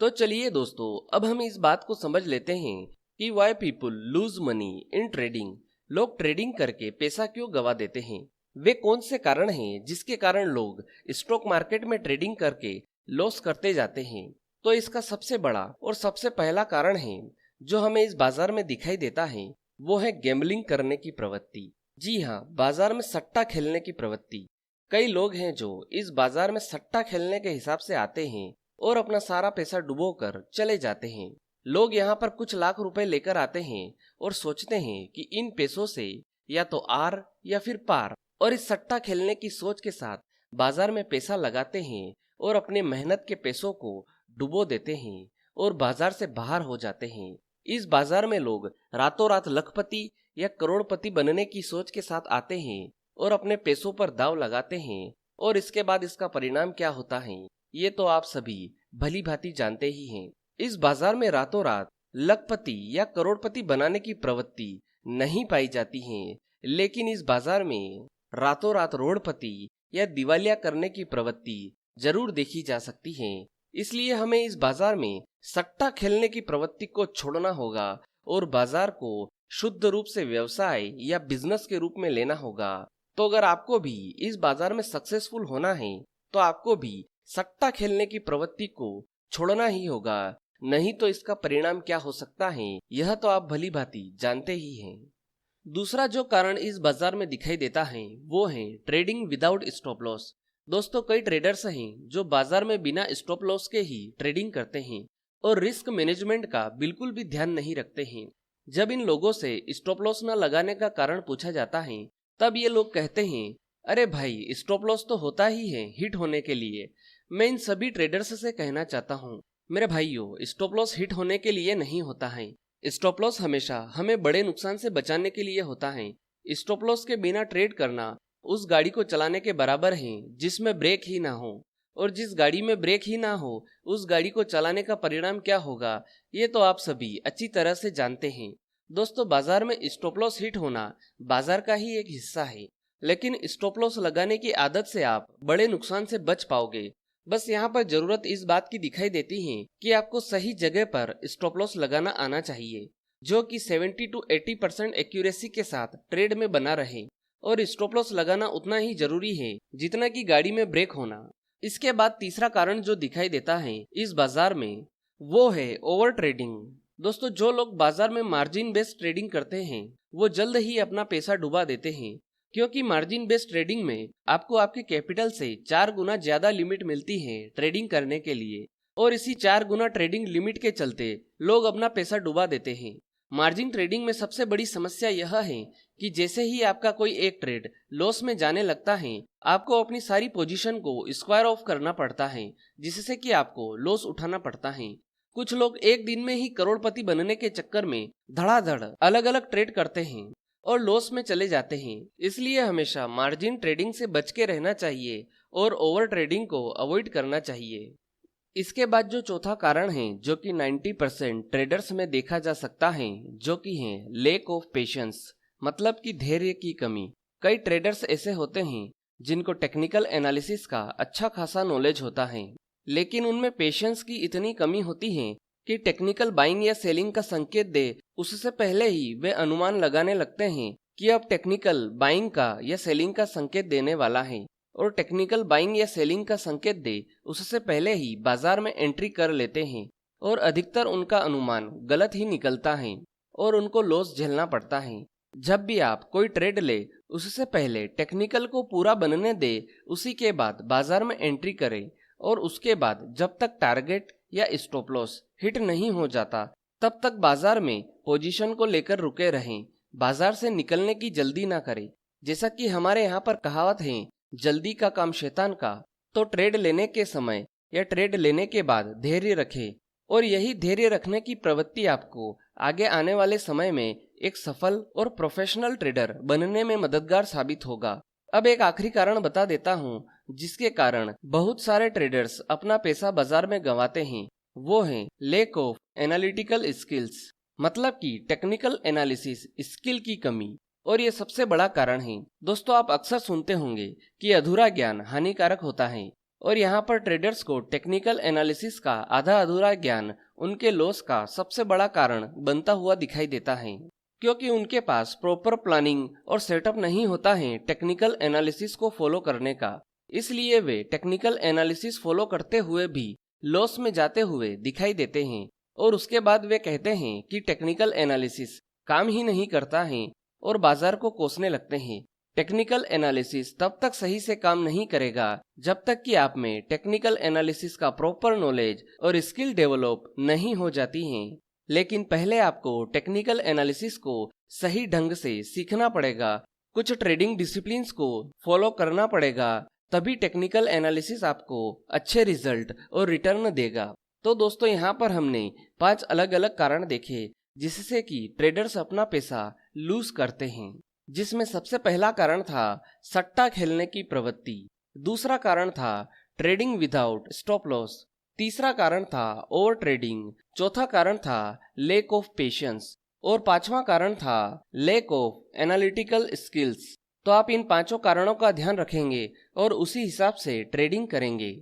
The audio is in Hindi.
तो चलिए दोस्तों, अब हम इस बात को समझ लेते हैं कि why people lose money in trading. लोग ट्रेडिंग करके पैसा क्यों गवा देते हैं। वे कौन से कारण हैं जिसके कारण लोग स्टॉक मार्केट में ट्रेडिंग करके लॉस करते जाते हैं। तो इसका सबसे बड़ा और सबसे पहला कारण है जो हमें इस बाजार में दिखाई देता है, वो है गैम्बलिंग करने की प्रवृत्ति। जी हाँ, बाजार में सट्टा खेलने की प्रवृत्ति। कई लोग हैं जो इस बाजार में सट्टा खेलने के हिसाब से आते हैं और अपना सारा पैसा डुबोकर चले जाते हैं। लोग यहाँ पर कुछ लाख रुपए लेकर आते हैं और सोचते हैं कि इन पैसों से या तो आर या फिर पार, और इस सट्टा खेलने की सोच के साथ बाजार में पैसा लगाते हैं और अपने मेहनत के पैसों को डुबो देते हैं और बाजार से बाहर हो जाते हैं। इस बाजार में लोग रातों रात लखपति या करोड़पति बनने की सोच के साथ आते हैं और अपने पैसों पर दांव लगाते हैं, और इसके बाद इसका परिणाम क्या होता है ये तो आप सभी भली भांति जानते ही हैं। इस बाजार में रातों रात लखपति या करोड़पति बनाने की प्रवृत्ति नहीं पाई जाती है, लेकिन इस बाजार में रातों रात रोड़पति या दिवालिया करने की प्रवृत्ति जरूर देखी जा सकती है। इसलिए हमें इस बाजार में सट्टा खेलने की प्रवृत्ति को छोड़ना होगा और बाजार को शुद्ध रूप से व्यवसाय या बिजनेस के रूप में लेना होगा। तो अगर आपको भी इस बाजार में सक्सेसफुल होना है तो आपको भी सट्टा खेलने की प्रवृत्ति को छोड़ना ही होगा, नहीं तो इसका परिणाम क्या हो सकता है यह तो आप भली भांति जानते ही हैं। दूसरा जो कारण इस बाजार में दिखाई देता है वो है ट्रेडिंग विदाउट स्टॉप लॉस। दोस्तों, कई ट्रेडर्स हैं जो बाजार में बिना स्टॉप लॉस के ही ट्रेडिंग करते हैं और रिस्क मैनेजमेंट का बिल्कुल भी ध्यान नहीं रखते हैं। जब इन लोगों से स्टॉप लॉस न लगाने का कारण पूछा जाता है तब ये लोग कहते हैं, अरे भाई स्टॉप लॉस तो होता ही है हिट होने के लिए। मैं इन सभी ट्रेडर्स से कहना चाहता हूँ, मेरे भाइयों, स्टॉप लॉस हिट होने के लिए नहीं होता है। स्टॉप लॉस हमेशा हमें बड़े नुकसान से बचाने के लिए होता है। स्टॉप लॉस के बिना ट्रेड करना उस गाड़ी को चलाने के बराबर है जिसमें ब्रेक ही ना हो, और जिस गाड़ी में ब्रेक ही ना हो उस गाड़ी को चलाने का परिणाम क्या होगा ये तो आप सभी अच्छी तरह से जानते हैं। दोस्तों, बाजार में स्टॉप लॉस हिट होना बाजार का ही एक हिस्सा है, लेकिन स्टॉप लॉस लगाने की आदत से आप बड़े नुकसान से बच पाओगे। बस यहाँ पर जरूरत इस बात की दिखाई देती है कि आपको सही जगह पर स्टॉप लॉस लगाना आना चाहिए, जो कि 70 to 80% एक्यूरेसी के साथ ट्रेड में बना रहे, और स्टॉप लॉस लगाना उतना ही जरूरी है जितना कि गाड़ी में ब्रेक होना। इसके बाद तीसरा कारण जो दिखाई देता है इस बाजार में वो है ओवर ट्रेडिंग। दोस्तों, जो लोग बाजार में मार्जिन बेस्ड ट्रेडिंग करते हैं वो जल्द ही अपना पैसा डुबा देते हैं, क्योंकि मार्जिन बेस्ड ट्रेडिंग में आपको आपके कैपिटल से 4 गुना ज्यादा लिमिट मिलती है ट्रेडिंग करने के लिए, और इसी 4 गुना ट्रेडिंग लिमिट के चलते लोग अपना पैसा डुबा देते हैं। मार्जिन ट्रेडिंग में सबसे बड़ी समस्या यह है कि जैसे ही आपका कोई एक ट्रेड लॉस में जाने लगता है आपको अपनी सारी पोजीशन को स्क्वायर ऑफ करना पड़ता है, जिससे कि आपको लॉस उठाना पड़ता है। कुछ लोग एक दिन में ही करोड़पति बनने के चक्कर में धड़ाधड़ अलग अलग ट्रेड करते हैं और लॉस में चले जाते हैं। इसलिए हमेशा मार्जिन ट्रेडिंग से बच के रहना चाहिए और ओवर ट्रेडिंग को अवॉइड करना चाहिए। इसके बाद जो चौथा कारण है जो कि 90% ट्रेडर्स में देखा जा सकता है, जो कि है लैक ऑफ पेशेंस, मतलब कि धैर्य की कमी। कई ट्रेडर्स ऐसे होते हैं जिनको टेक्निकल एनालिसिस का अच्छा खासा नॉलेज होता है, लेकिन उनमें पेशेंस की इतनी कमी होती है कि टेक्निकल बाइंग या सेलिंग का संकेत दे उससे पहले ही वे अनुमान लगाने लगते हैं कि अब टेक्निकल बाइंग का या सेलिंग का संकेत देने वाला है, और टेक्निकल बाइंग या सेलिंग का संकेत दे उससे पहले ही बाजार में एंट्री कर लेते हैं, और अधिकतर उनका अनुमान गलत ही निकलता है और उनको लॉस झेलना पड़ता है। जब भी आप कोई ट्रेड ले उससे पहले टेक्निकल को पूरा बनने दे, उसी के बाद बाजार में एंट्री करें, और उसके बाद जब तक टारगेट या स्टॉप लॉस हिट नहीं हो जाता तब तक बाजार में पोजीशन को लेकर रुके रहें। बाजार से निकलने की जल्दी ना करें। जैसा कि हमारे यहाँ पर कहावत है, जल्दी का काम शैतान का। तो ट्रेड लेने के समय या ट्रेड लेने के बाद धैर्य रखें, और यही धैर्य रखने की प्रवृत्ति आपको आगे आने वाले समय में एक सफल और प्रोफेशनल ट्रेडर बनने में मददगार साबित होगा। अब एक आखिरी कारण बता देता हूँ जिसके कारण बहुत सारे ट्रेडर्स अपना पैसा बाजार में गंवाते हैं, वो है लैक ऑफ एनालिटिकल स्किल्स, मतलब कि टेक्निकल एनालिसिस स्किल की कमी, और ये सबसे बड़ा कारण है। दोस्तों, आप अक्सर सुनते होंगे कि अधूरा ज्ञान हानिकारक होता है। और यहाँ पर ट्रेडर्स को टेक्निकल एनालिसिस का आधा अधूरा ज्ञान उनके लॉस का सबसे बड़ा कारण बनता हुआ दिखाई देता है, क्योंकि उनके पास प्रॉपर प्लानिंग और सेटअप नहीं होता है टेक्निकल एनालिसिस को फॉलो करने का। इसलिए वे टेक्निकल एनालिसिस फॉलो करते हुए भी लॉस में जाते हुए दिखाई देते हैं, और उसके बाद वे कहते हैं कि टेक्निकल एनालिसिस काम ही नहीं करता है और बाजार को कोसने लगते हैं। टेक्निकल एनालिसिस तब तक सही से काम नहीं करेगा जब तक कि आप में टेक्निकल एनालिसिस का प्रॉपर नॉलेज और स्किल डेवलप नहीं हो जाती हैं। लेकिन पहले आपको टेक्निकल एनालिसिस को सही ढंग से सीखना पड़ेगा, कुछ ट्रेडिंग डिसिप्लिन्स को फॉलो करना पड़ेगा, तभी टेक्निकल एनालिसिस आपको अच्छे रिजल्ट और रिटर्न देगा। तो दोस्तों, यहाँ पर हमने 5 अलग अलग कारण देखे जिससे कि ट्रेडर्स अपना पैसा लूज करते हैं, जिसमें सबसे पहला कारण था सट्टा खेलने की प्रवृत्ति, दूसरा कारण था ट्रेडिंग विदाउट स्टॉप लॉस, तीसरा कारण था ओवर ट्रेडिंग, चौथा कारण था लैक ऑफ पेशेंस और पांचवा कारण था लैक ऑफ एनालिटिकल स्किल्स। तो आप इन 5 कारणों का ध्यान रखेंगे और उसी हिसाब से ट्रेडिंग करेंगे।